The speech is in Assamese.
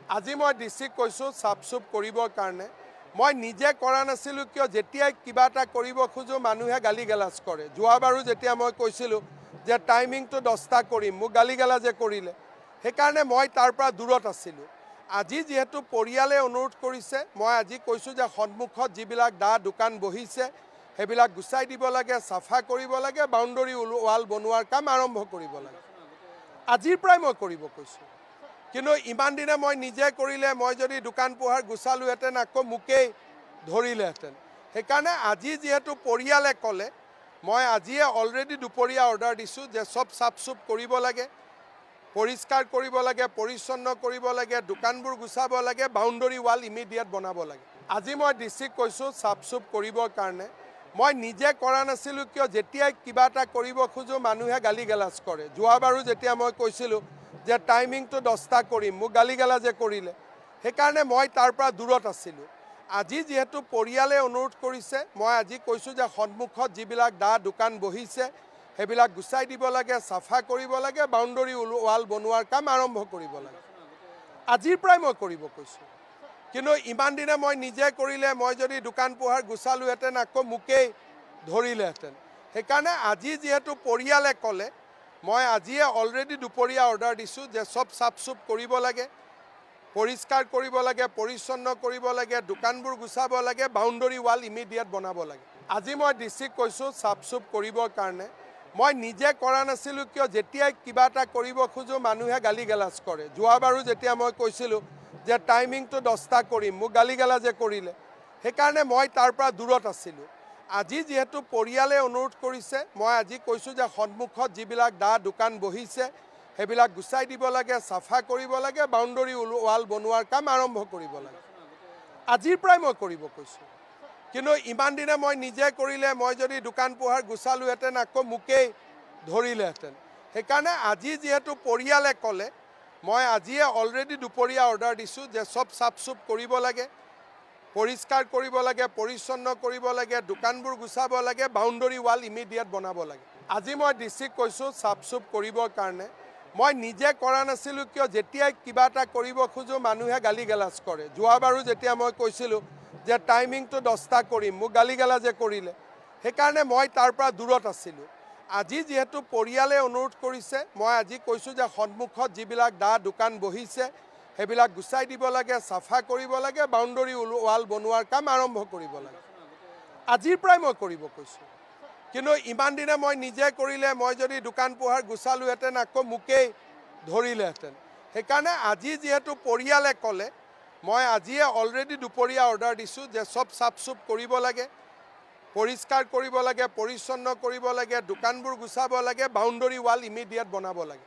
আজি মই ডিচিক কৈছোঁ চাফচুপ কৰিবৰ কাৰণে। মই নিজে কৰা নাছিলোঁ কিয় যেতিয়াই কিবা এটা কৰিব খোজোঁ মানুহে গালি গালাজ কৰে। যোৱাবাৰো যেতিয়া মই কৈছিলোঁ যে টাইমিংটো 10টা কৰিম, মোক গালি গালাজে কৰিলে। সেইকাৰণে মই তাৰ পৰা দূৰত আছিলোঁ। আজি যিহেতু পৰিয়ালে অনুৰোধ কৰিছে, মই আজি কৈছোঁ যে সন্মুখত যিবিলাক দোকান বহিছে সেইবিলাক গুচাই দিব লাগে, চাফা কৰিব লাগে, বাউণ্ডৰী ৱাল বনোৱাৰ কাম আৰম্ভ কৰিব লাগে। আজিৰ পৰাই মই কৰিব কৈছোঁ। কিন্তু ইমান দিনে মই নিজে কৰিলে মই যদি দোকান পোহাৰ গুচালোহেঁতেন আকৌ মোকেই ধৰিলেহেঁতেন। সেইকাৰণে আজি যিহেতু পৰিয়ালে ক'লে, মই আজিয়ে অলৰেডি দুপৰীয়া অৰ্ডাৰ দিছোঁ যে চব চাফচুপ কৰিব লাগে, পৰিষ্কাৰ কৰিব লাগে, পৰিচ্ছন্ন কৰিব লাগে, দোকানবোৰ গুচাব লাগে, বাউণ্ডৰী ৱাল ইমিডিয়েট বনাব লাগে। আজি মই ডিচিক কৈছোঁ চাফচুপ কৰিবৰ কাৰণে। মই নিজে কৰা নাছিলোঁ কিয় যেতিয়াই কিবা এটা কৰিব খোজোঁ মানুহে গালি গালাজ কৰে। যোৱাবাৰো যেতিয়া মই কৈছিলোঁ যে টাইমিংটো 10টা কৰিম, মোক গালি গালাজে কৰিলে। সেইকাৰণে মই তাৰ পৰা দূৰত আছিলোঁ। আজি যিহেতু পৰিয়ালে অনুৰোধ কৰিছে, মই আজি কৈছোঁ যে সন্মুখত যিবিলাক দোকান বহিছে সেইবিলাক গুচাই দিব লাগে, চাফা কৰিব লাগে, বাউণ্ডৰী ৱাল বনোৱাৰ কাম আৰম্ভ কৰিব লাগে। আজিৰ পৰাই মই কৰিব কৈছোঁ। কিন্তু ইমান দিনে মই নিজে কৰিলে মই যদি দোকান পোহাৰ গুচালোহেঁতেন আকৌ মোকেই ধৰিলেহেঁতেন। সেইকাৰণে আজি যিহেতু পৰিয়ালে ক'লে, মই আজিয়ে অলৰেডি দুপৰীয়া অৰ্ডাৰ দিছোঁ যে চব চাফচুপ কৰিব লাগে, পৰিষ্কাৰ কৰিব লাগে, পৰিচ্ছন্ন কৰিব লাগে, দোকানবোৰ গুচাব লাগে, বাউণ্ডৰী ৱাল ইমিডিয়েট বনাব লাগে। আজি মই ডিচিক কৈছোঁ চাফচুপ কৰিবৰ কাৰণে। মই নিজে কৰা নাছিলোঁ কিয় যেতিয়াই কিবা এটা কৰিব খোজোঁ মানুহে গালি গালাজ কৰে। যোৱাবাৰো যেতিয়া মই কৈছিলোঁ যে টাইমিংটো 10টা কৰিম, মোক গালি গালাজে কৰিলে। সেইকাৰণে মই তাৰ পৰা দূৰত আছিলোঁ। আজি যিহেতু পৰিয়ালে অনুৰোধ কৰিছে, মই আজি কৈছোঁ যে সন্মুখত যিবিলাক দোকান বহিছে সেইবিলাক গুচাই দিব লাগে, চাফা কৰিব লাগে, বাউণ্ডৰী ৱাল বনোৱাৰ কাম আৰম্ভ কৰিব লাগে। আজিৰ পৰাই মই কৰিব কৈছোঁ। কিন্তু ইমান দিনে মই নিজে কৰিলে মই যদি দোকান পোহাৰ গুচালোহেঁতেন আকৌ মোকেই ধৰিলেহেঁতেন। সেইকাৰণে আজি যিহেতু পৰিয়ালে ক'লে, মই আজিয়ে অলৰেডি দুপৰীয়া অৰ্ডাৰ দিছোঁ যে চব চাফচুপ কৰিব লাগে, পৰিষ্কাৰ কৰিব লাগে, পৰিচ্ছন্ন কৰিব লাগে, দোকানবোৰ গুচাব লাগে, বাউণ্ডৰী ৱাল ইমিডিয়েট বনাব লাগে। আজি মই ডিচিক কৈছোঁ চাফচুপ কৰিবৰ কাৰণে। মই নিজে কৰা নাছিলোঁ কিয় যেতিয়াই কিবা এটা কৰিব খোজোঁ মানুহে গালি গালাজ কৰে। যোৱাবাৰো যেতিয়া মই কৈছিলোঁ যে টাইমিংটো 10টা কৰিম, মোক গালি গালাজে কৰিলে। সেইকাৰণে মই তাৰ পৰা দূৰত আছিলোঁ। আজি যিহেতু পৰিয়ালে অনুৰোধ কৰিছে, মই আজি কৈছোঁ যে সন্মুখত যিবিলাক দোকান বহিছে সেইবিলাক গুচাই দিব লাগে, চাফা কৰিব লাগে, বাউণ্ডৰী ৱাল বনোৱাৰ কাম আৰম্ভ কৰিব লাগে। আজিৰ পৰাই মই কৰিব কৈছোঁ। কিন্তু ইমান দিনে মই নিজে কৰিলে মই যদি দোকান পোহাৰ গুচালোহেঁতেন আকৌ মোকেই ধৰিলেহেঁতেন। সেইকাৰণে আজি যিহেতু পৰিয়ালে ক'লে, মই আজিয়ে অলৰেডি দুপৰীয়া অৰ্ডাৰ দিছোঁ যে চব চাফচুপ কৰিব লাগে, পৰিষ্কাৰ কৰিব লাগে, পৰিচ্ছন্ন কৰিব লাগে, দোকানবোৰ গুচাব লাগে, বাউণ্ডৰী ৱাল ইমিডিয়েট বনাব লাগে।